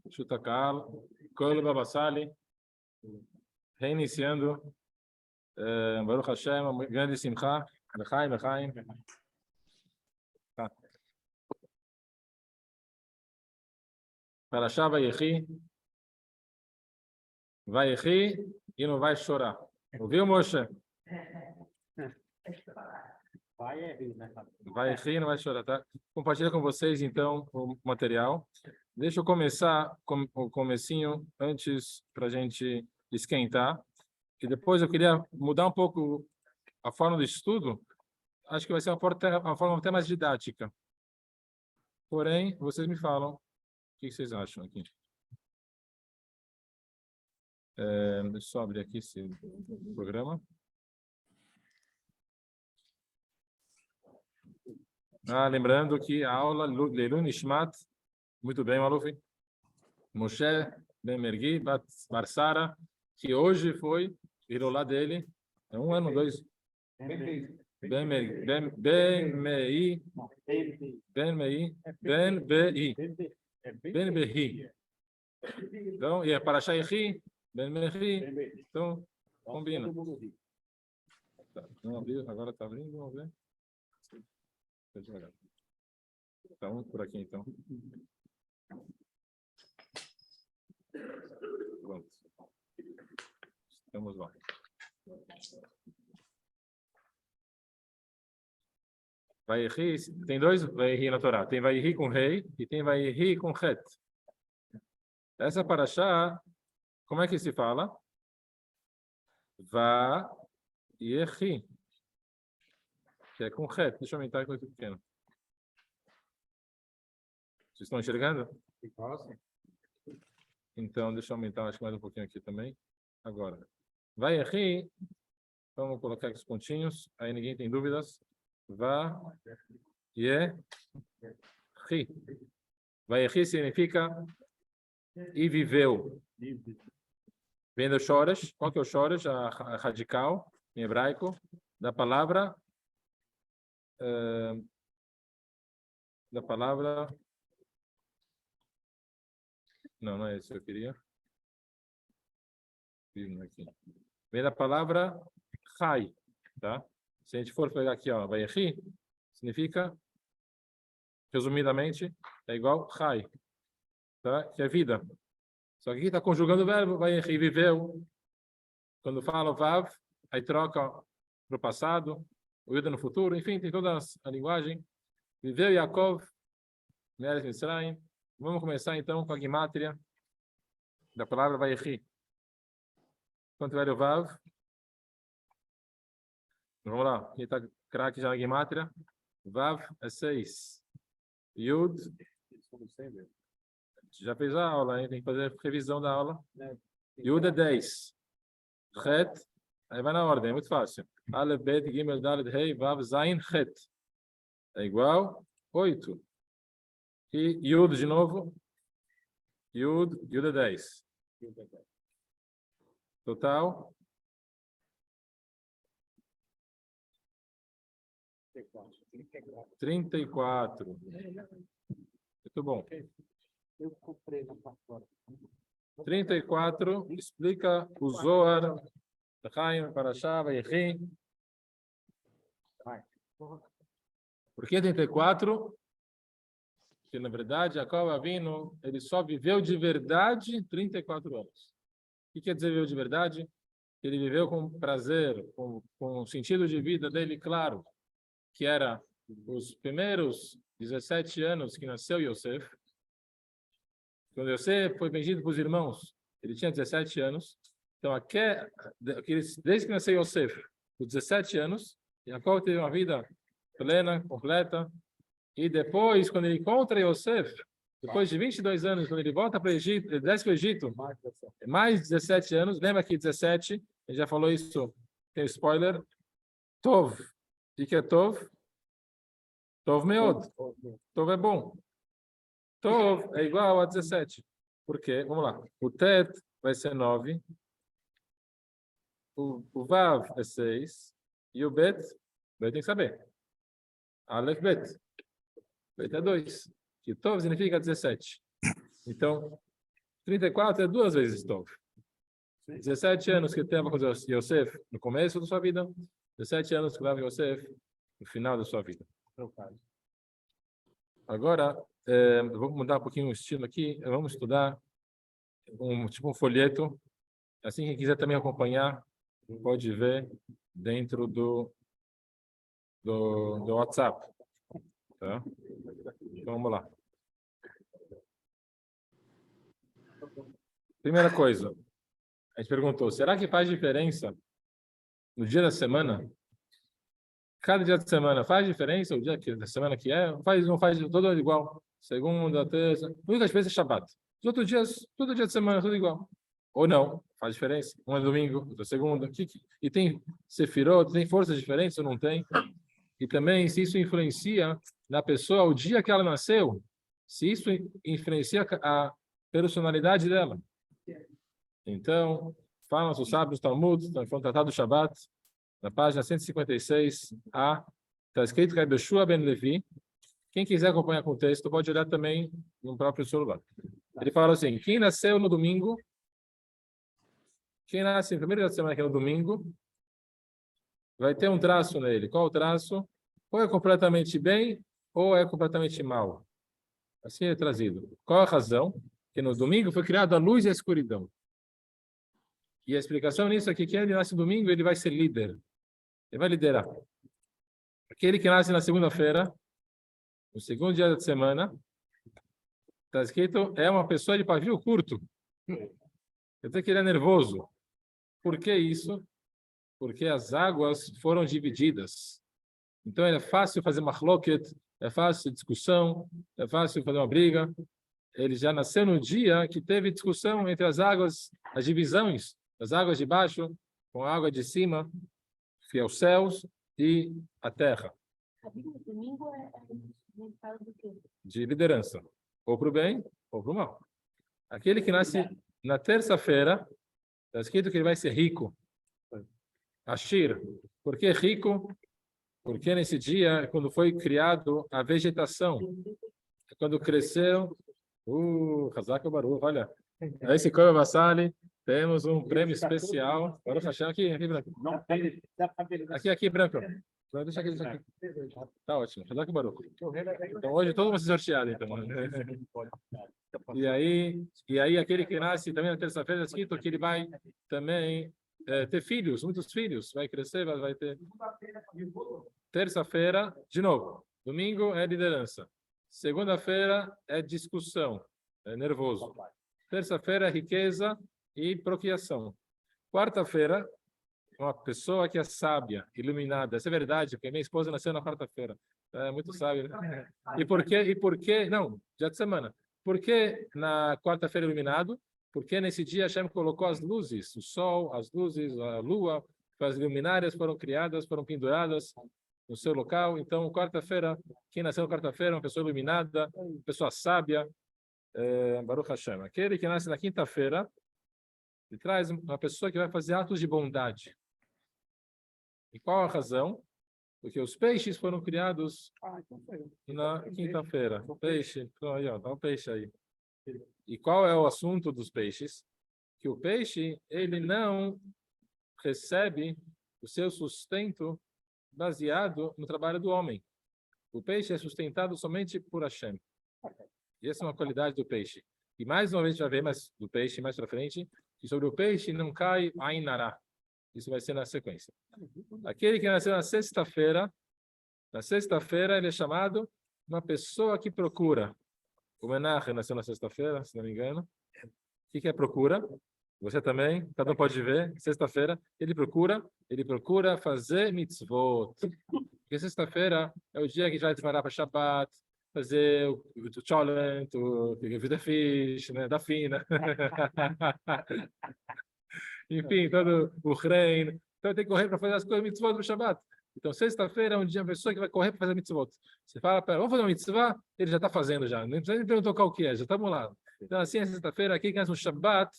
Chutakal, Kol Babasali, reiniciando. Baruch Hashem, grande Simcha, Lechaim, Lechaim. Parashá Vayechi. Vayechi e não vai chorar. Ouviu, Moshe? Vayechi e não vai chorar, tá? Compartilha com vocês, então, o material. Deixa eu começar com o comecinho, antes, para a gente esquentar. E depois eu queria mudar um pouco a forma do estudo. Acho que vai ser uma forma até mais didática. Porém, vocês me falam o que vocês acham aqui. Deixa eu só abrir aqui esse programa. Lembrando que a aula Leilu Nishmat, muito bem, Maluf, Moshe Ben Mergui Bar Sara, que hoje foi, virou lá dele, é 1 ano, 2. Ben Behi. Então, e é para Shaichi, Ben Mehi, então, combina. Tá, não abriu, agora está abrindo, vamos ver. Então, por aqui, então. Pronto. Estamos lá. Vaihi, tem dois Vaihi na Torá. Tem Vaihi com rei e tem Vaihi com het. Essa parashá, como é que se fala? Vaihi. Que é com het. Deixa eu aumentar com esse pequeno. Vocês estão enxergando? Então, deixa eu aumentar, acho que mais um pouquinho aqui também. Agora. Vaihi. Vamos colocar aqui os pontinhos. Aí ninguém tem dúvidas. Vaihi. Vaihi significa e viveu. Vem do Shoresh. Qual que é o Shoresh? A radical, em hebraico, da palavra não é isso que eu queria. Aqui. Vem da palavra Chai, tá? Se a gente for pegar aqui, ó, Vayechi, significa, resumidamente, é igual Chai, tá? Que é vida. Só que aqui está conjugando o verbo Vayechi, viveu. Quando fala Vav, aí troca para o passado, o Yuda no futuro, enfim, tem toda a linguagem. Viveu Yaakov, Meretz Mitzrayim. Vamos começar então com a Gimátria da palavra Vayechi. Quanto é o Vav? Vamos lá, quem está craque já na Gimátria? Vav é 6. Yud. Já fez a aula, hein? Tem que fazer a revisão da aula. Yud é 10. Het, aí vai na ordem, é muito fácil. Aleph, Bet, Gimel, Dalet, Rei, Vav, Zain, Het. É igual 8. E Yud de novo. Yud é 10. Total. 34. Muito bom. 34 explica o Zohar, Chaim, Parashá, Vayechi. Por que 34? Porque, na verdade, Jacob Avinu, ele só viveu de verdade 34 anos. O que quer dizer viveu de verdade? Ele viveu com prazer, com o sentido de vida dele claro, que era os primeiros 17 anos que nasceu Yosef. Quando Yosef foi vendido para os irmãos, ele tinha 17 anos. Então, desde que nasceu Yosef, com 17 anos, Jacob teve uma vida plena, completa. E depois, quando ele encontra Yosef, depois de 22 anos, quando ele volta para o Egito, ele desce para o Egito, mais 17 anos. Lembra que 17, ele já falou isso, tem spoiler. Tov. O que é Tov? Tov meod. Tov é bom. Tov é igual a 17. Por quê? Vamos lá. O Tet vai ser 9. O Vav é 6. E o Bet tem que saber. Aleph Bet. Bet é 2. Que Tov significa 17. Então, 34 é 2 vezes Tov. 17 anos que teve com Yosef no começo da sua vida, 17 anos que teve Yosef no final da sua vida. Agora, vou mudar um pouquinho o estilo aqui. Vamos estudar um folheto. Assim, quem quiser também acompanhar, pode ver dentro do WhatsApp. Tá? Então, vamos lá. Primeira coisa, a gente perguntou, será que faz diferença no dia da semana? Cada dia da semana faz diferença? O dia da semana que é? Não faz todo igual. Segunda, terça. A única diferença é Shabbat. Os outros dias, todo dia de semana, tudo igual. Ou não, faz diferença. Um é domingo, outro é segunda. E tem sefirot, tem forças diferentes ou não tem? E também, se isso influencia na pessoa, o dia que ela nasceu, se isso influencia a personalidade dela. Então, falam os sábios Talmud, no Tratado do Shabbat, na página 156a, está escrito que é Beshua ben Levi. Quem quiser acompanhar com o texto, pode olhar também no próprio celular. Ele fala assim, quem nasceu no domingo, quem nasce no primeiro dia da semana, que é no domingo, vai ter um traço nele. Qual o traço? Ou é completamente bem, ou é completamente mal. Assim é trazido. Qual a razão? Que no domingo foi criada a luz e a escuridão. E a explicação nisso é que quem nasce no domingo, ele vai ser líder. Ele vai liderar. Aquele que nasce na segunda-feira, no segundo dia da semana, está escrito, é uma pessoa de pavio curto. Quer dizer que ele é nervoso. Por que isso? Porque as águas foram divididas. Então é fácil fazer machloket, é fácil discussão, é fácil fazer uma briga. Ele já nasceu no dia que teve discussão entre as águas, as divisões, as águas de baixo com a água de cima, que é os céus e a terra. Domingo do quê? De liderança, ou para o bem ou para o mal. Aquele que nasce na terça-feira, está escrito que ele vai ser rico. Ashir. Por que rico? Porque nesse dia, quando foi criado a vegetação, quando cresceu, Hazak Baruch, olha, esse Koba Bassali, temos um prêmio especial. Baruch Hashem, aqui, Branco. Aqui, Branco. Deixa aqui. Tá ótimo. Hazak Baruch. Então, hoje todo mundo se sorteado, então. E aí, aquele que nasce também na terça-feira, é escrito que ele vai também ter filhos, muitos filhos, vai crescer, vai ter. Terça-feira, de novo. Domingo é liderança. Segunda-feira é discussão, é nervoso. Terça-feira é riqueza e procriação. Quarta-feira, uma pessoa que é sábia, iluminada. Essa é verdade, porque minha esposa nasceu na quarta-feira. É muito sábia. Né? E por que? Não, dia de semana. Por que na quarta-feira iluminado? Porque nesse dia Hashem colocou as luzes, o sol, as luzes, a lua, as luminárias foram criadas, foram penduradas no seu local. Então, quarta-feira, quem nasceu na quarta-feira é uma pessoa iluminada, uma pessoa sábia, Baruch Hashem. Aquele que nasce na quinta-feira, ele traz uma pessoa que vai fazer atos de bondade. E qual a razão? Porque os peixes foram criados na quinta-feira. Peixe, aí, ó, dá um peixe aí. E qual é o assunto dos peixes? Que o peixe, ele não recebe o seu sustento baseado no trabalho do homem. O peixe é sustentado somente por Hashem. E essa é uma qualidade do peixe. E mais uma vez a gente vai ver mais do peixe mais para frente, que sobre o peixe não cai Ain Hara. Isso vai ser na sequência. Aquele que nasceu na sexta-feira ele é chamado uma pessoa que procura. O Menach nasceu na sexta-feira, se não me engano. O que é procura? Você também, cada um pode ver. Sexta-feira, ele procura fazer mitzvot. Porque sexta-feira é o dia que já vai preparar para Shabbat, fazer o cholent, o vida fish, né, da fina. Enfim, todo o reino. Então tem que correr para fazer as coisas mitzvot do Shabbat. Então, sexta-feira é um dia, uma pessoa que vai correr para fazer mitzvot. Você fala para vamos fazer uma mitzvah? Ele já está fazendo já. Nem precisa nem perguntar qual que é, já estamos lá. Então, assim, é sexta-feira, aqui que é no Shabbat.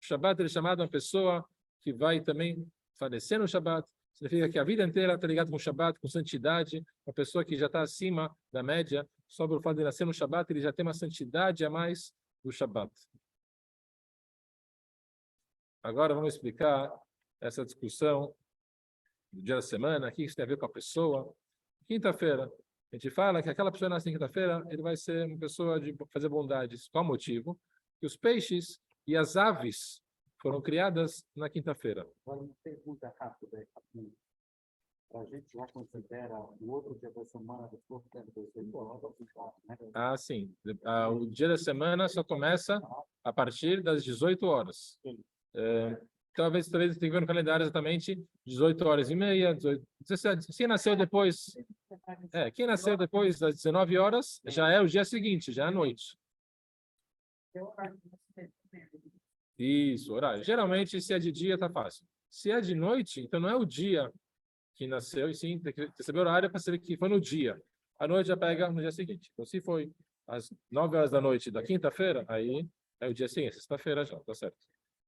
O Shabbat ele é chamado uma pessoa que vai também falecer no Shabbat. Significa que a vida inteira está ligada com o Shabbat, com santidade. Uma pessoa que já está acima da média, só pelo fato de nascer no Shabbat, ele já tem uma santidade a mais do Shabat. Agora vamos explicar essa discussão do dia da semana, o que isso tem a ver com a pessoa. Quinta-feira, a gente fala que aquela pessoa nasce na quinta-feira, ele vai ser uma pessoa de fazer bondades. Qual motivo? Que os peixes e as aves foram criadas na quinta-feira. Agora, uma pergunta rápida aqui. A gente já considera o outro dia da semana depois do né? Ah, sim. O dia da semana só começa a partir das 18 horas. Talvez tem que ver no calendário exatamente 18h30, 17. Quem nasceu depois, quem nasceu depois das 19 horas já é o dia seguinte, já é a noite. Isso, horário. Geralmente, se é de dia, tá fácil. Se é de noite, então não é o dia que nasceu, e sim, tem que saber o horário para saber que foi no dia. A noite já pega no dia seguinte. Então, se foi às 9 horas da noite da quinta-feira, aí é o dia seguinte, sexta-feira já, tá certo.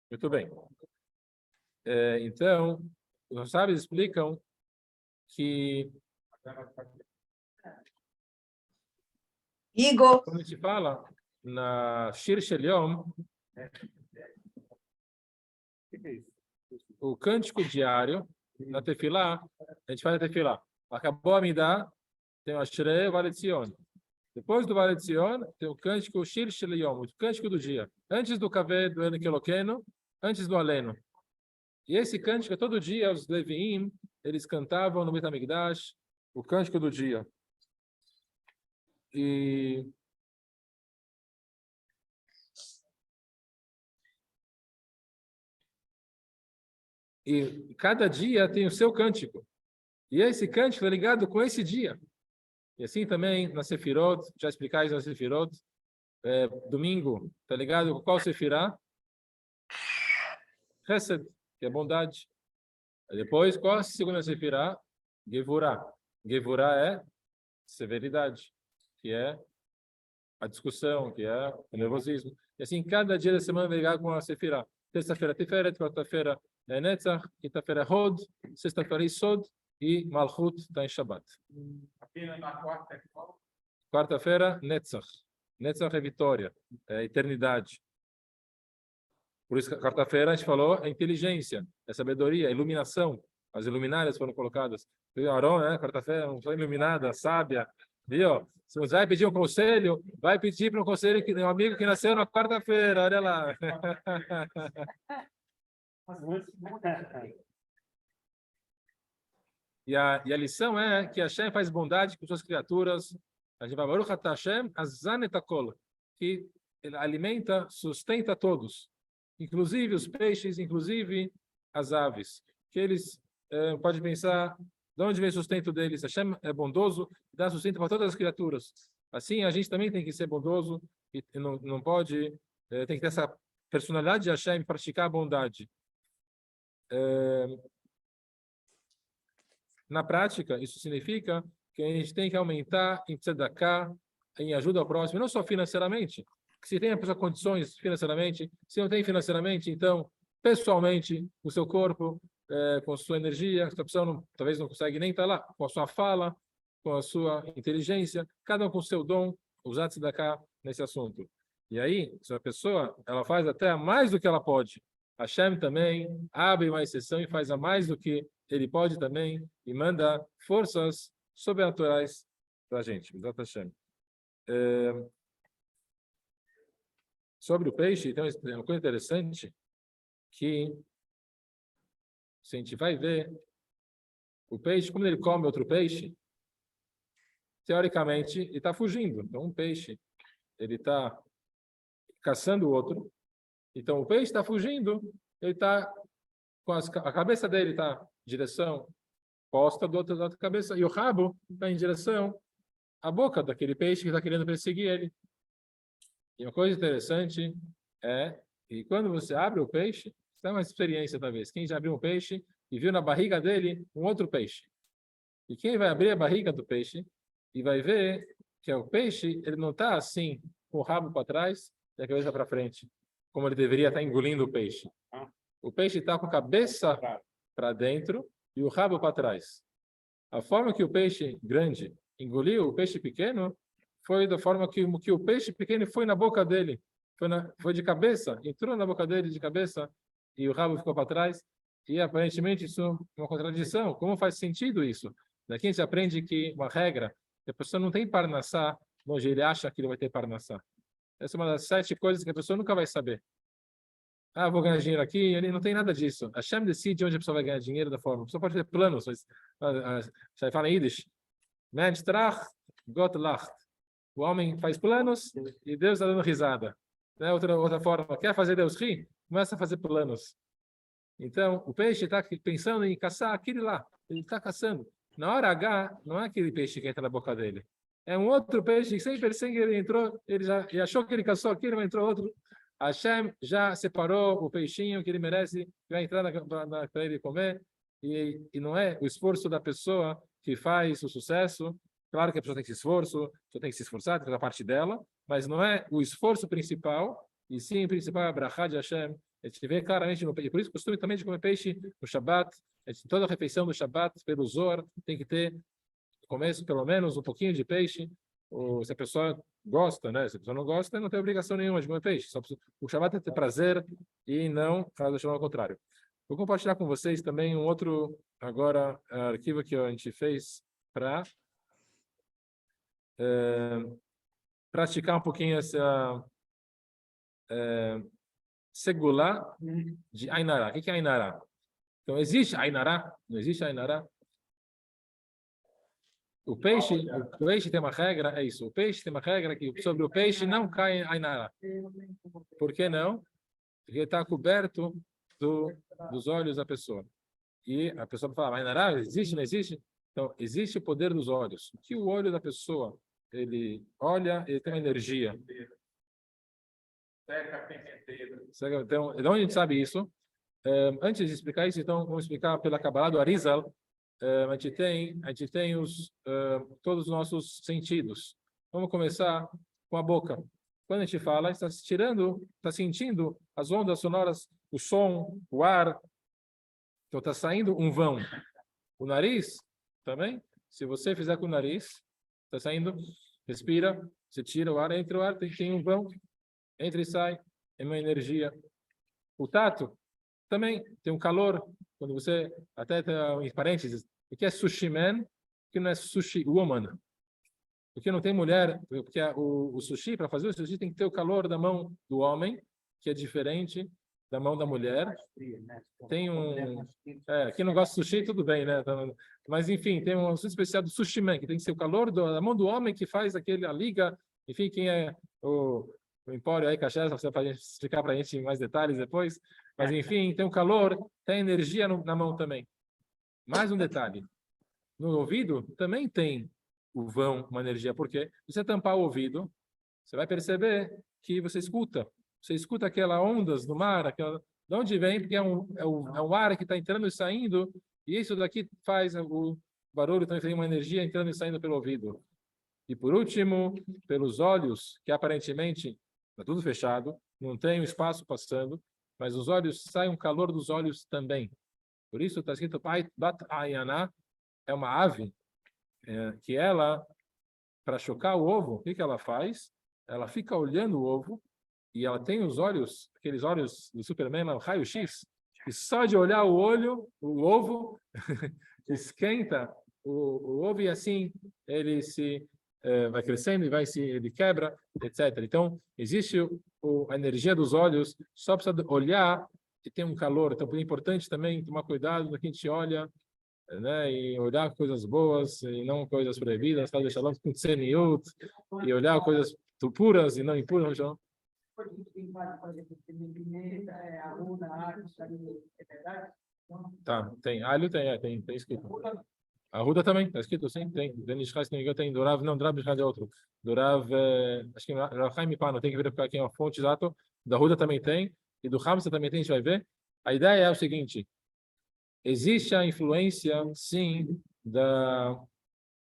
Muito bem. Então, os sábios explicam que Igor, quando a gente fala na Shir Shel Yom, o cântico diário, na Tefilá, a gente faz a Tefilá. Acabou a Midá, tem o Ashrei e o Vale Tzion. Depois do Vale Tzion, tem o cântico Shir Shel Yom, o cântico do dia. Antes do Kaveh, do Eno Keloqueno, antes do Aleno. E esse cântico, todo dia, os Leviim, eles cantavam no Beit HaMikdash, o cântico do dia. E cada dia tem o seu cântico. E esse cântico é ligado com esse dia. E assim também na Sefirot, já explicais na Sefirot, domingo, tá ligado com qual Sefirá? Chesed, que é bondade. Depois, qual a segunda Sefirá? Gevurah. Gevurah é severidade, que é a discussão, que é o nervosismo. E assim, cada dia da semana vai ligar com a Sefirá. Terça-feira, Tiferet, quarta-feira, Netzach, quinta-feira, Hod, sexta-feira, Isod, e Malchut está em Shabbat. Quarta-feira, Netzach. Netzach é vitória, é eternidade. Por isso, quarta-feira, a gente falou a inteligência, a sabedoria, a iluminação. As iluminárias foram colocadas. Aaron, né? Quarta-feira, não foi iluminada, sábia. Viu? Se você vai pedir um conselho, vai pedir para um conselho que um amigo que nasceu na quarta-feira. Olha lá. E a lição é que Hashem faz bondade com suas criaturas. A gente vai Baruch Atah Hashem Azan et hakol, que ele alimenta, sustenta todos, inclusive os peixes, inclusive as aves. Que eles podem pensar de onde vem o sustento deles. Hashem é bondoso e dá sustento para todas as criaturas. Assim, a gente também tem que ser bondoso e não pode, tem que ter essa personalidade de Hashem, praticar a bondade. Na prática, isso significa que a gente tem que aumentar em tzedakah, em ajuda ao próximo, não só financeiramente. Se tem a pessoa condições financeiramente, se não tem financeiramente, então, pessoalmente, com o seu corpo, com a sua energia, essa pessoa talvez não consegue nem estar lá, com a sua fala, com a sua inteligência, cada um com o seu dom, usar tzedakah nesse assunto. E aí, se a pessoa ela faz até mais do que ela pode, Hashem também abre uma exceção e faz a mais do que ele pode também e manda forças sobrenaturais para a gente. Hashem. Sobre o peixe, então, é uma coisa interessante que, se a gente vai ver, o peixe, quando ele come outro peixe, teoricamente, ele está fugindo. Então, um peixe, ele está caçando o outro. Então, o peixe está fugindo, ele está com a cabeça dele está em direção posta do outro lado da cabeça, e o rabo está em direção à boca daquele peixe que está querendo perseguir ele. E uma coisa interessante é que quando você abre o peixe, isso é uma experiência talvez. Quem já abriu um peixe e viu na barriga dele um outro peixe. E quem vai abrir a barriga do peixe e vai ver que o peixe ele não está assim, com o rabo para trás e a cabeça para frente, como ele deveria estar engolindo o peixe. O peixe está com a cabeça para dentro e o rabo para trás. A forma que o peixe grande engoliu o peixe pequeno foi da forma que o peixe pequeno foi na boca dele. foi de cabeça, entrou na boca dele de cabeça e o rabo ficou para trás. E aparentemente isso é uma contradição. Como faz sentido isso? Daqui a gente aprende que uma regra, que a pessoa não tem parnassá, onde ele acha que ele vai ter parnassá. Essa é uma das 7 coisas que a pessoa nunca vai saber. Ah, vou ganhar dinheiro aqui, ele não tem nada disso. A Hashem decide onde a pessoa vai ganhar dinheiro da forma. A pessoa pode ter planos, mas você fala em Yiddish. Mensch tracht, Gott lacht. O homem faz planos e Deus está dando risada. Né? Outra forma, quer fazer Deus rir? Começa a fazer planos. Então, o peixe está pensando em caçar aquele lá. Ele está caçando. Na hora H, não é aquele peixe que entra na boca dele. É um outro peixe que sem que ele entrou, ele achou que ele caçou aquele, mas entrou outro. Hashem já separou o peixinho que ele merece, que vai entrar para ele comer. E não é o esforço da pessoa que faz o sucesso. Claro que a pessoa tem que se esforçar, tem que fazer a parte dela, mas não é o esforço principal, e sim o principal é a brachá de Hashem. A gente vê claramente no peixe. Por isso, o costume também de comer peixe no Shabbat, toda a refeição do Shabbat, pelo Zohar, tem que ter, no começo, pelo menos, um pouquinho de peixe. Ou, se a pessoa gosta, né? Se a pessoa não gosta, não tem obrigação nenhuma de comer peixe. O Shabbat é ter prazer e não fazer ao contrário. Vou compartilhar com vocês também um outro, agora, arquivo que a gente fez para praticar um pouquinho essa segula de Ainara. O que é Ainara? Então, existe Ainara? Não existe Ainara? O peixe tem uma regra, é isso. O peixe tem uma regra que sobre o peixe não cai Ainara. Por que não? Porque está coberto dos olhos da pessoa. E a pessoa fala, Ainara, existe, não existe? Então, existe o poder dos olhos. O que o olho da pessoa, ele olha, ele tem uma energia. Então, de onde a gente sabe isso? Antes de explicar isso, então, vamos explicar pela Kabbalah do Arizal. A gente tem todos os nossos sentidos. Vamos começar com a boca. Quando a gente fala, está sentindo as ondas sonoras, o som, o ar. Então, está saindo um vão. O nariz, também, se você fizer com o nariz, está saindo, respira, você tira o ar, entra o ar, tem um vão, entra e sai, é uma energia. O tato, também, tem um calor, quando você, até em parênteses, o que é sushi man, o que não é sushi woman. Porque não tem mulher, porque o sushi, para fazer o sushi, tem que ter o calor da mão do homem, que é diferente da mão da mulher. Tem quem não gosta de sushi, tudo bem, né? Mas, enfim, tem um assunto especial do sushi man, que tem que ser o calor da mão do homem que faz a liga. Enfim, quem é o empório aí, Caché, você pode explicar para a gente mais detalhes depois. Mas, enfim, tem o calor, tem energia na mão também. Mais um detalhe. No ouvido também tem o vão, uma energia. Por quê? Se você tampar o ouvido, você vai perceber que você escuta. Você escuta aquelas ondas do mar, de onde vem? Porque é um ar que está entrando e saindo, e isso daqui faz o barulho, então tem uma energia entrando e saindo pelo ouvido. E por último, pelos olhos, que aparentemente está tudo fechado, não tem um espaço passando, mas os olhos, sai um calor dos olhos também. Por isso está escrito Bat Ayana, é uma ave que ela, para chocar o ovo, o que ela faz? Ela fica olhando o ovo e ela tem os olhos, aqueles olhos do Superman, o raio-x, e só de olhar o ovo, esquenta o ovo e assim ele vai crescendo e ele quebra, etc. Então, existe a energia dos olhos, só precisa olhar e tem um calor. Então, é importante também tomar cuidado no que a gente olha, né, e olhar coisas boas e não coisas proibidas, fazer shalom com tseniut, e olhar coisas puras e não impuras. Tá, tem alho, tem escrito. A Ruda também, está escrito, sim, tem. Denis Reis, tem Dorav, não, Dorav é outro. Dorav, acho que Rav Chaim Pano, tem que verificar aqui a fonte exata. Da Ruda também tem, e do Hamza também tem, a gente vai ver. A ideia é o seguinte: existe a influência, sim,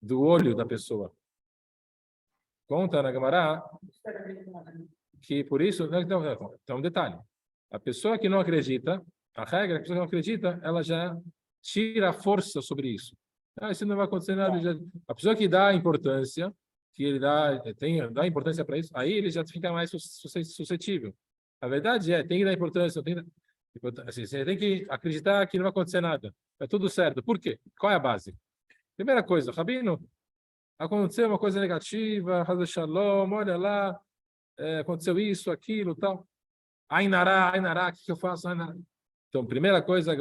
do olho da pessoa. Conta na Gemara que por isso, então um detalhe: a pessoa que não acredita, a regra, a pessoa que não acredita, ela já tira a força sobre isso. Isso não vai acontecer nada. A pessoa que dá importância, que ele dá importância para isso, aí ele já fica mais suscetível. A verdade tem que dar importância, assim, você tem que acreditar que não vai acontecer nada. É tudo certo. Por quê? Qual é a base? Primeira coisa, Rabino, aconteceu uma coisa negativa, Haz Shalom, olha lá, aconteceu isso, aquilo, tal. Ainará, o que eu faço? Ainará. Então, primeira coisa,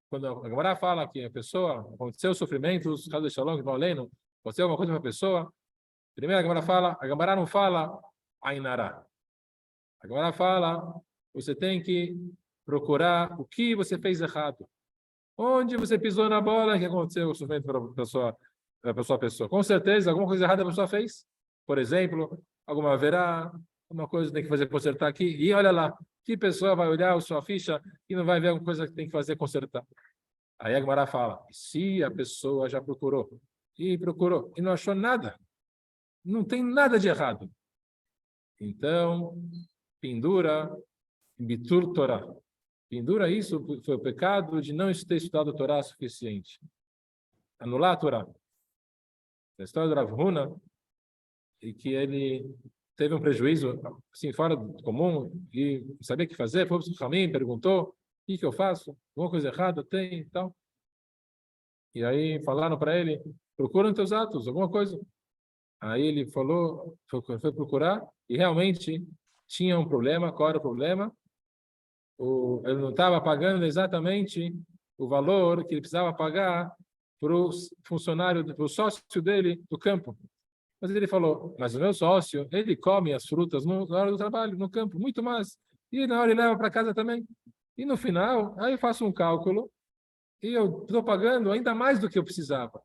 quando a Gemara fala que a pessoa, aconteceu sofrimentos, Haz Shalom, que vão lendo, aconteceu alguma coisa para a pessoa, primeiro a Gemara não fala Ainará. A Gemara fala, você tem que procurar o que você fez errado. Onde você pisou na bola, que aconteceu o sofrimento para a sua pessoa. Com certeza, alguma coisa errada a pessoa fez. Por exemplo, alguma haverá, uma coisa que tem que fazer consertar aqui. E olha lá, que pessoa vai olhar a sua ficha e não vai ver alguma coisa que tem que fazer consertar. Aí a Gemara fala, se a pessoa já procurou e não achou nada, não tem nada de errado. Então, pendura Bitur Torá. Pendura isso, foi o pecado de não ter estudado a Torá suficiente. Anular a Torá. A história do Rav Huna, e que ele teve um prejuízo, assim, fora do comum, e não sabia o que fazer, foi para o caminho, perguntou, o que eu faço? Alguma coisa errada tem e tal. E aí falaram para ele, procura nos teus atos, alguma coisa. Aí ele falou, foi procurar, e realmente tinha um problema. Qual era o problema? Ele não estava pagando exatamente o valor que ele precisava pagar para o funcionário, para o sócio dele do campo. Mas ele falou, mas o meu sócio, ele come as frutas na hora do trabalho, no campo, muito mais. E na hora ele leva para casa também. E no final, aí eu faço um cálculo e eu estou pagando ainda mais do que eu precisava.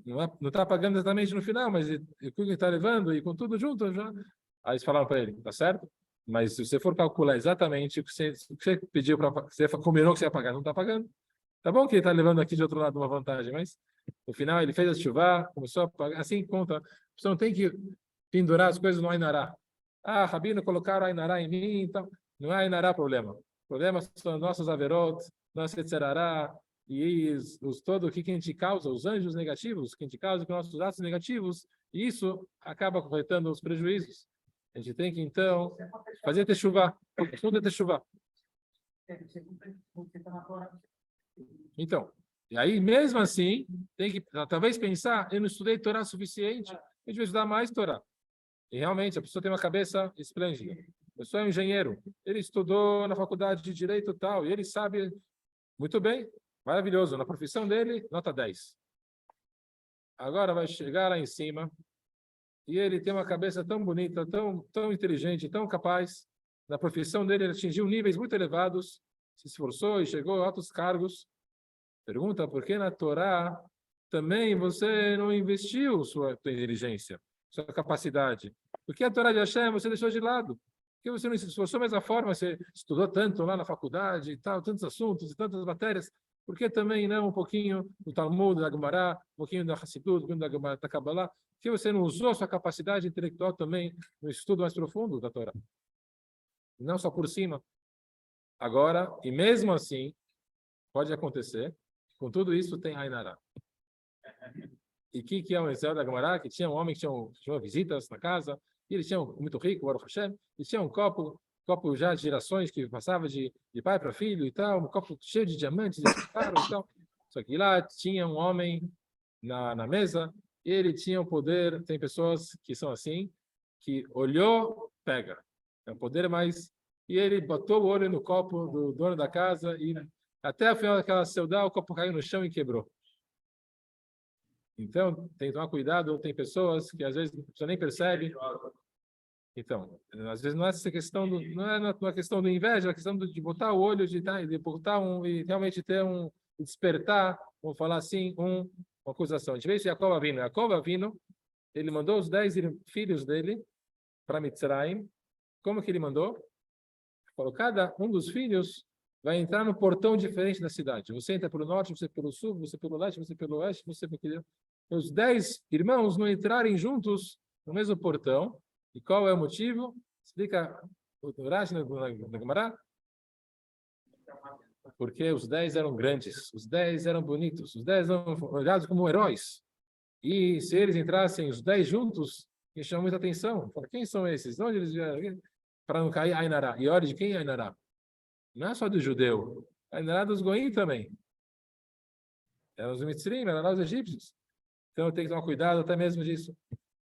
Não está pagando exatamente no final, mas o que ele está levando e com tudo junto já. Aí eles falaram para ele, tá certo? Mas se você for calcular exatamente o que você pediu para você combinou que você ia pagar, não está pagando. Tá bom que ele está levando aqui de outro lado uma vantagem, mas no final ele fez a chuva, começou a pagar. Assim conta. Você não tem que pendurar as coisas no Ainará. Ah, Rabino, colocaram Ainará em mim, então não é Ainará problema. O problema são nossos averot, nosso etzerará, e todo o que a gente causa, os anjos negativos, que a gente causa com nossos atos negativos, e isso acaba acarretando os prejuízos. A gente tem que, então, fazer techuvá. Tudo é techuvá. Então, e aí, mesmo assim, tem que talvez pensar, eu não estudei Torá suficiente, a gente vai estudar mais Torá. E realmente, a pessoa tem uma cabeça esplêndida. A pessoa é um engenheiro, ele estudou na faculdade de Direito e tal, e ele sabe muito bem, maravilhoso, na profissão dele, nota 10. Agora vai chegar lá em cima, e ele tem uma cabeça tão bonita, tão inteligente, tão capaz. Na profissão dele, ele atingiu níveis muito elevados, se esforçou e chegou a altos cargos. Pergunta por que na Torá também você não investiu sua inteligência, sua capacidade? Por que a Torá de Hashem você deixou de lado? Por que você não se esforçou da mesma forma? Você estudou tanto lá na faculdade e tal, tantos assuntos e tantas matérias. Por que também não um pouquinho do Talmud, da Gemara, um pouquinho da Hassidut, um pouquinho da Kabbalah? Por que você não usou sua capacidade intelectual também no estudo mais profundo da Torá? Não só por cima. Agora, e mesmo assim, pode acontecer, com tudo isso tem Ainará. E o que é o Ezequiel da Gemara? Que tinha um homem que tinha visitas na casa, e ele tinha muito rico, Baruch Hashem, e tinha um copo já de gerações que passava de pai para filho e tal, um copo cheio de diamantes, caro e tal. Só que lá tinha um homem na mesa, e ele tinha o poder, tem pessoas que são assim, que olhou, pega. É um poder mais... E ele botou o olho no copo do dono da casa e até o final daquela seudá, o copo caiu no chão e quebrou. Então, tem que tomar cuidado. Tem pessoas que às vezes você nem percebe. Então, às vezes não é essa questão não é uma questão do inveja, é a questão de botar o olho, de botar e realmente ter despertar, vamos falar assim, uma acusação. A gente vê isso Jacob Avinu, ele mandou os 10 filhos dele para Mitzrayim. Como que ele mandou? Falou, cada um dos filhos vai entrar no portão diferente da cidade. Você entra pelo norte, você pelo sul, você pelo leste, você pelo oeste, você pelo... Os 10 irmãos não entrarem juntos no mesmo portão. E qual é o motivo? Explica o Rashi na Gemara. Porque os 10 eram grandes, os 10 eram bonitos, os 10 eram olhados como heróis. E se eles entrassem os 10 juntos, me chama muita atenção. Fala, quem são esses? De onde eles vieram? Para não cair Ainará. E olha de quem é Ainará? Não é só do judeu. Ainará dos goim também. É os mitzrim, é os egípcios. Então eu tenho que tomar cuidado até mesmo disso.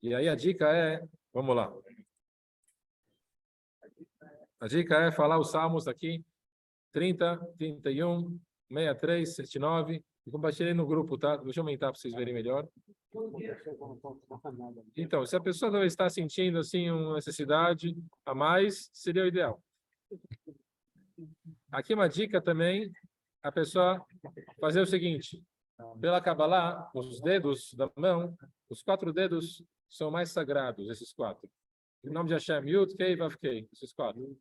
E aí a dica é, vamos lá. A dica é falar os salmos aqui, 30, 31, 63, 79, e compartilhei no grupo, tá? Deixa eu aumentar para vocês verem melhor. Então, se a pessoa está sentindo assim uma necessidade a mais, seria o ideal. Aqui uma dica também, a pessoa fazer o seguinte, pela Kabbalah, os dedos da mão, os 4 dedos são mais sagrados, esses 4. Em nome de Hashem, Yud, Kei, Vav, Kei, esses 4.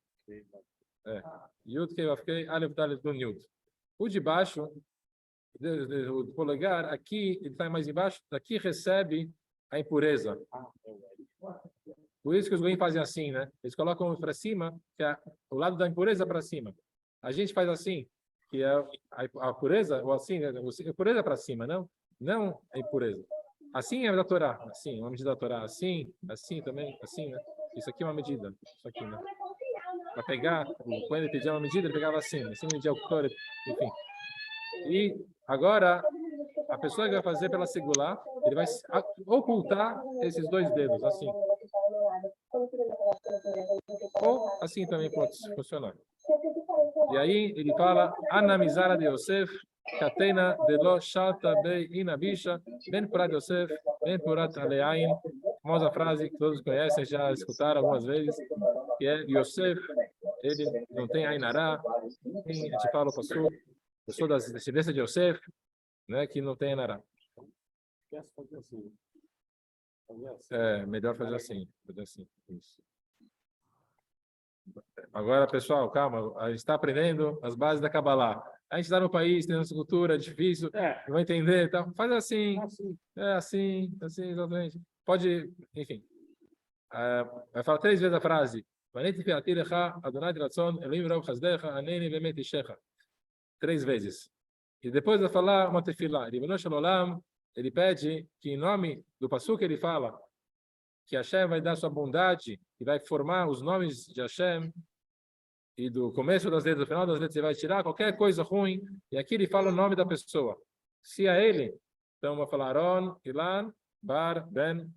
Yud, Kei, Vav, Kei, Aleph, Dalet, Nun, Yud. O de baixo, o polegar, aqui, ele está mais embaixo, daqui recebe a impureza. Por isso que os goim fazem assim, né? Eles colocam para cima, que é o lado da impureza para cima. A gente faz assim, que é a pureza, ou assim, a pureza para cima, não a impureza. Assim é da Torá, assim, uma medida da Torá, assim também, assim, né? Isso aqui é uma medida, isso aqui, né? Para pegar, quando ele pedia uma medida, ele pegava assim media o Torá, enfim. E agora, a pessoa que vai fazer pela segular, ele vai ocultar esses 2 dedos, assim. Ou assim também pode funcionar. E aí ele fala, Anamizara de Yosef, Katena de lo shalta be inabisha, ben purat Yosef, ben purat aleain. Famosa frase que todos conhecem, já escutaram algumas vezes, que é Yosef, ele não tem Ainará, a gente fala o pastor, eu sou da descendência de Yosef, né, que não tem Ainará. É, melhor fazer assim. Isso. Agora, pessoal, calma, a gente está aprendendo as bases da Kabbalah. A gente está no país, tem nossa cultura, é difícil, não vai entender, então faz assim, assim, exatamente. Pode, enfim. Vai falar 3 vezes a frase. 3 vezes. E depois vai falar uma tefilá. Ele pede que em nome do passuque ele fala que Hashem vai dar sua bondade e vai formar os nomes de Hashem e do começo das letras, do final das letras, ele vai tirar qualquer coisa ruim e aqui ele fala o nome da pessoa. Se é ele, então vai falar Aron, Ilan, Bar, Ben,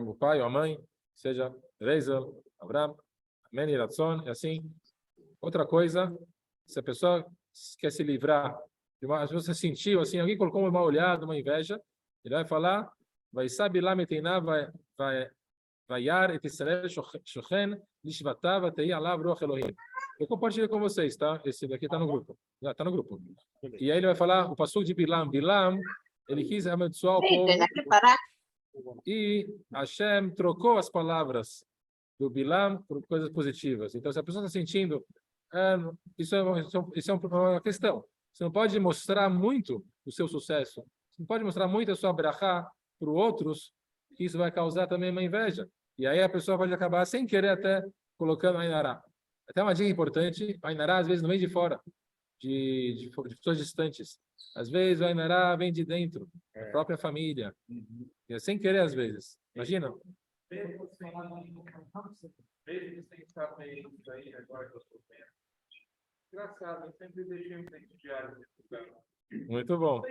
o pai ou a mãe, seja Rezel, Abraham, Meni, Ratzon, e assim. Outra coisa, se a pessoa quer se livrar de uma, se você sentiu assim, alguém colocou uma olhada, uma inveja, ele vai falar, vai saber lá meteiná, vai yar et Israel shochen lishvatav atei alav ruach Elohim. Eu compartilho com vocês, tá? Esse daqui está no grupo. Já está no grupo. E aí ele vai falar o passuco de Bilam. Bilam, ele quis abençoar o povo. E Hashem trocou as palavras do Bilam por coisas positivas. Então, se a pessoa está sentindo, isso é uma questão. Você não pode mostrar muito o seu sucesso. Você não pode mostrar muito a sua brachá para outros, que isso vai causar também uma inveja. E aí a pessoa pode acabar, sem querer, até colocando Ainará. Até uma dica importante, Ainará às vezes não vem de fora, de pessoas distantes. Às vezes o Ainará vem de dentro, da própria família. E é sem querer às vezes. Imagina. Engraçado, eu sempre deixei um tempo diário. Muito bom.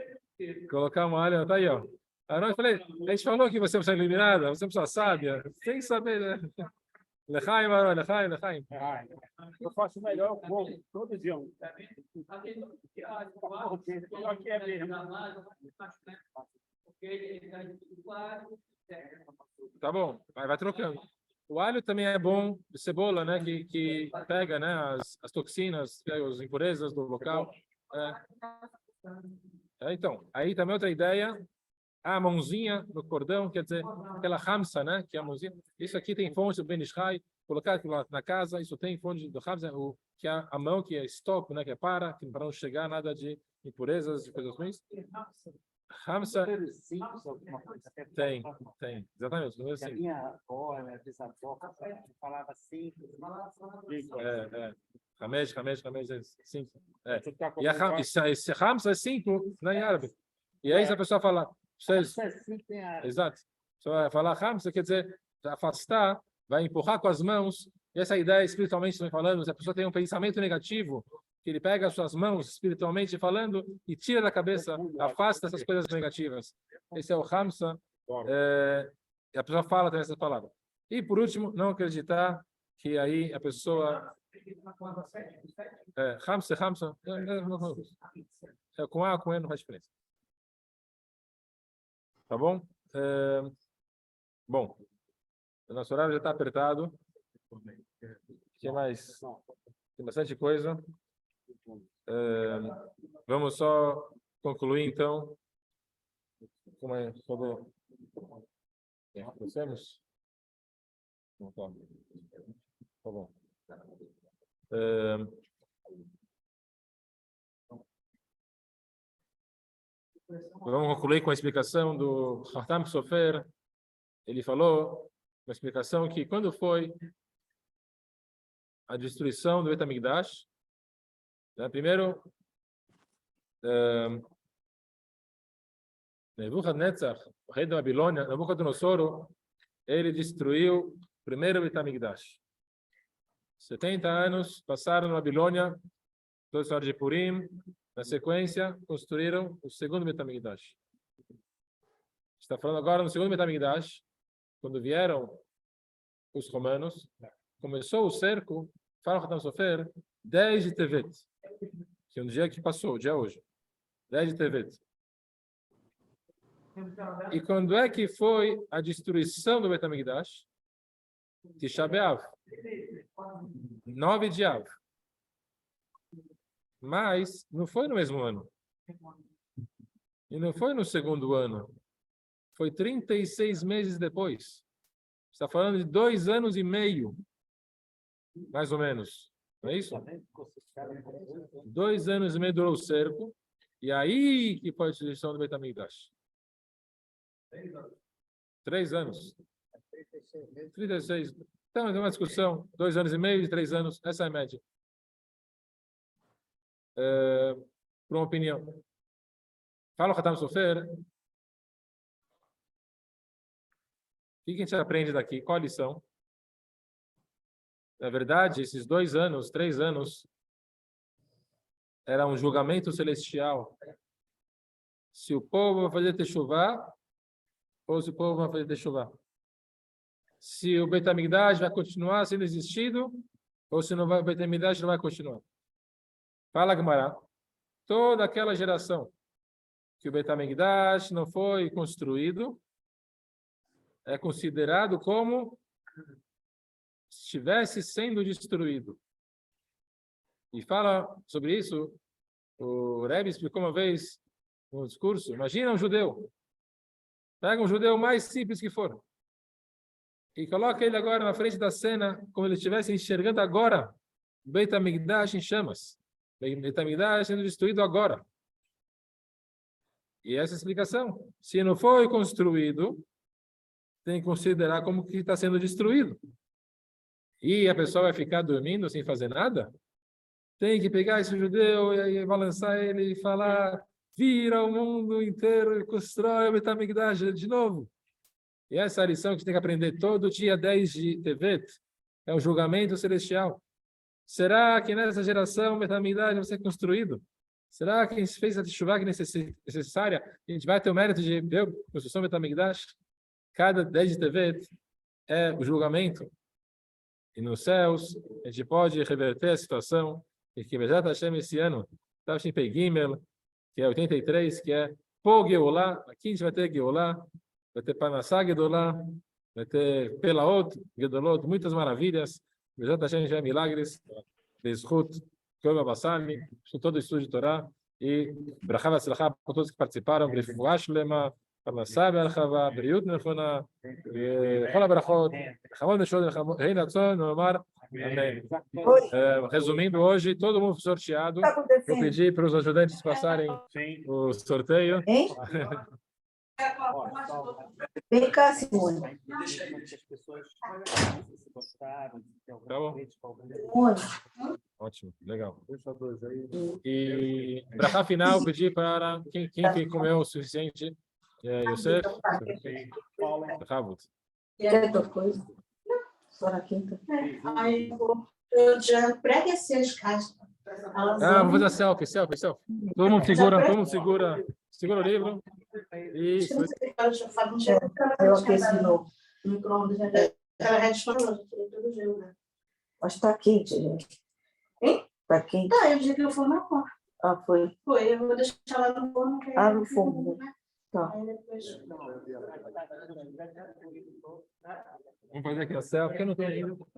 Colocar uma alha, tá aí, ó. Eu falei, a gente falou que você é uma pessoa iluminada, você é uma pessoa sábia, sem saber, né? Lechaim, Lechaim, Lechaim. Eu faço melhor todo dia. Tá bom, vai trocando. O alho também é bom, cebola, né? Que pega, né? As toxinas, as impurezas do local. Então, aí também outra ideia. A mãozinha no cordão, quer dizer, aquela hamsa, né? Que é a mãozinha. Isso aqui tem fonte do Ben Ishai, colocar na casa, isso tem fonte do hamsa, que é a mão que é stop, né? Que é para não chegar nada de impurezas, de coisas ruins. Hamsa tem, exatamente. Não é assim. A minha avó, ela bisavó, falava assim. Hamesh é 5. E esse Hamsa é 5, né, em árabe. E aí, se a pessoa fala Vocês, Assim tem a... exato. Você vai falar Hamsa, quer dizer, afastar, vai empurrar com as mãos. E essa ideia, espiritualmente falando, se a pessoa tem um pensamento negativo, que ele pega as suas mãos, espiritualmente falando, e tira da cabeça, afasta essas coisas negativas. Esse é o Hamsa. E a pessoa fala também essa palavra. E, por último, não acreditar que aí a pessoa... Hamsa. Com A, com E, não faz diferença. Tá bom? Bom, o nosso horário já está apertado. Tem mais? Tem bastante coisa. Vamos só concluir, então. Como é? Trouxemos? Não, tá. Tá bom. Vamos concluir com a explicação do Khatam Sofer. Ele falou, uma explicação que quando foi a destruição do Bet HaMikdash, primeiro, Nebuchadnezzar, o rei da Babilônia, Nabucodonosor, ele destruiu o primeiro Bet HaMikdash. 70 anos passaram na Babilônia, toda a história de Purim. Na sequência, construíram o segundo Bet HaMikdash. Está falando agora no segundo Bet HaMikdash, quando vieram os romanos, começou o cerco, fala o Khatam Sofer, 10 de Tevet, que é um dia que passou, o dia hoje. 10 de Tevet. E quando é que foi a destruição do Bet HaMikdash? Tisha B'Av. 9 de Av. Mas não foi no mesmo ano. E não foi no segundo ano. Foi 36 meses depois. Está falando de 2 anos e meio. Mais ou menos. Não é isso? 2 anos e meio durou o cerco. E aí que foi a destruição do Bet HaMikdash. 3 anos. 36. Então, é uma discussão. 2 anos e meio, 3 anos. Essa é a média. Por uma opinião. Fala o Khatam Sofer. O que a gente aprende daqui? Qual a lição? Na verdade, esses 2 anos, 3 anos, era um julgamento celestial. Se o povo vai fazer techuvá, ou se o povo vai fazer techuvá. Se o Bet HaMikdash vai continuar sendo existido, ou se não vai, o Bet HaMikdash não vai continuar. Fala, Gemara. Toda aquela geração que o Bet HaMikdash não foi construído é considerado como se estivesse sendo destruído. E fala sobre isso, o Rebbe explicou uma vez no discurso. Imagina um judeu. Pega um judeu mais simples que for e coloca ele agora na frente da cena, como ele estivesse enxergando agora o Beit HaMikdash em chamas. O Beit HaMikdash sendo destruído agora. E essa é a explicação. Se não foi construído, tem que considerar como que está sendo destruído. E a pessoa vai ficar dormindo sem fazer nada? Tem que pegar esse judeu e balançar ele e falar: vira o mundo inteiro e constrói o Beit HaMikdash de novo. E essa é a lição que a gente tem que aprender todo dia 10 de Tevet. É o julgamento celestial. Será que nessa geração o Beit HaMikdash vai ser construído? Será que a gente fez a techuvá que é necessária? A gente vai ter o mérito de ver a construção do Beit HaMikdash? Cada 10 de Tevet é o julgamento. E nos céus, a gente pode reverter a situação. E que Bezat Hashem esse ano, Tavshin Pei Gimel, que é 83, que é Pô Geolá. Aqui a gente vai ter Geolá. Vai ter Panassá Gedolá, vai ter Pelaot, Gedolot, muitas maravilhas. Bezat Hashem já milagres, Bezchut, Kova Bassami, todo o estudo de Torá. E Brachá Vatzlachá para todos que participaram, Refuah Shlema, Panassá Be'archava, Briut Nechona, Chola Brachot, Chamon Neshod, Rei Natzon, Nomar. Amém. Resumindo, hoje todo mundo foi sorteado. Vou pedir para os ajudantes passarem o sorteio. Vem cá, Simone. Tá bom. Ótimo, legal. E para final, pedir para quem comeu o suficiente, יוסף? בכבוד. Quer coisa? Só na quinta. Aí eu já prega-se as caixas. Vamos fazer selfie. Todo mundo segura o livro. Isso. Eu aqueci no. Micro-ondas, ela respondeu, tudo gelo, né? Mas tá quente, gente. Hein? Tá quente. Tá, eu disse que eu for na porta. Ah, foi. Foi, eu vou deixar lá no forno. Ah, no forno, né? Tá. Aí depois... Vamos fazer aqui a selfie, que eu não estou indo.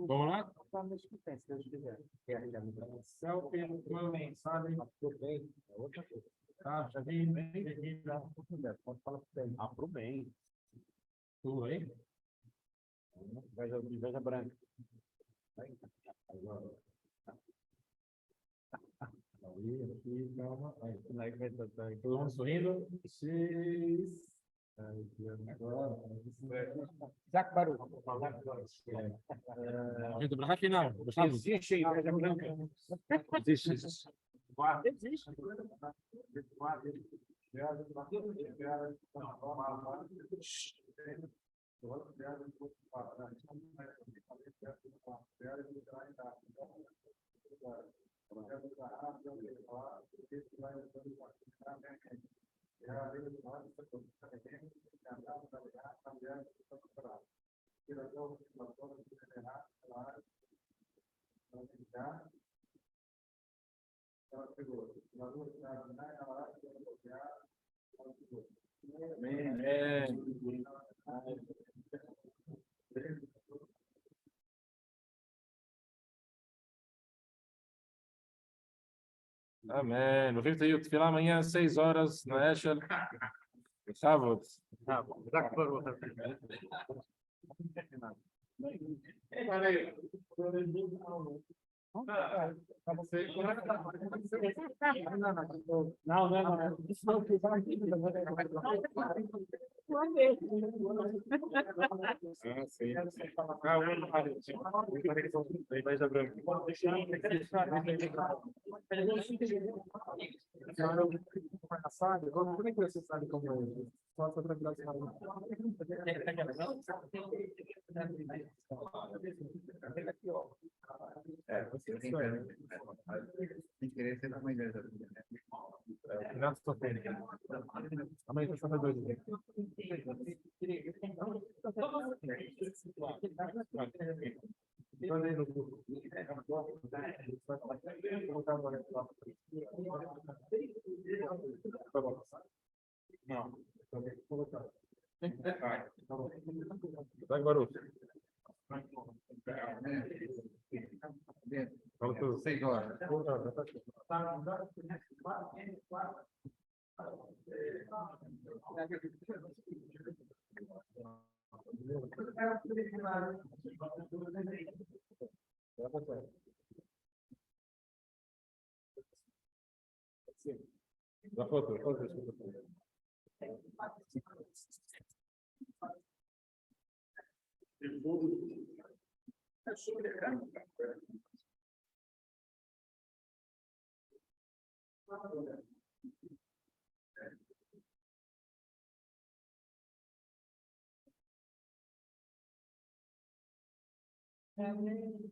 Vamos lá? Selfie, mensagem. Tá, já vi. Pro bem. Tudo aí? Inveja branca. Aqui, calma. Aí. Todo mundo sorrindo. Zac Baru. Gente, para a final. Existe inveja branca. Existe. Existe. Amém. No fim, eu te amanhã às 6 horas na Eshel. Sábado. Zac Baru. Não. Isso não foi como é que você sabe como é? Só Sem querer, você dá uma inveja. Renato Stofani. Amanhã está só 2 dias. Não. Vai, Baru. Vamos tudo. 6 horas. Da foto. Amém.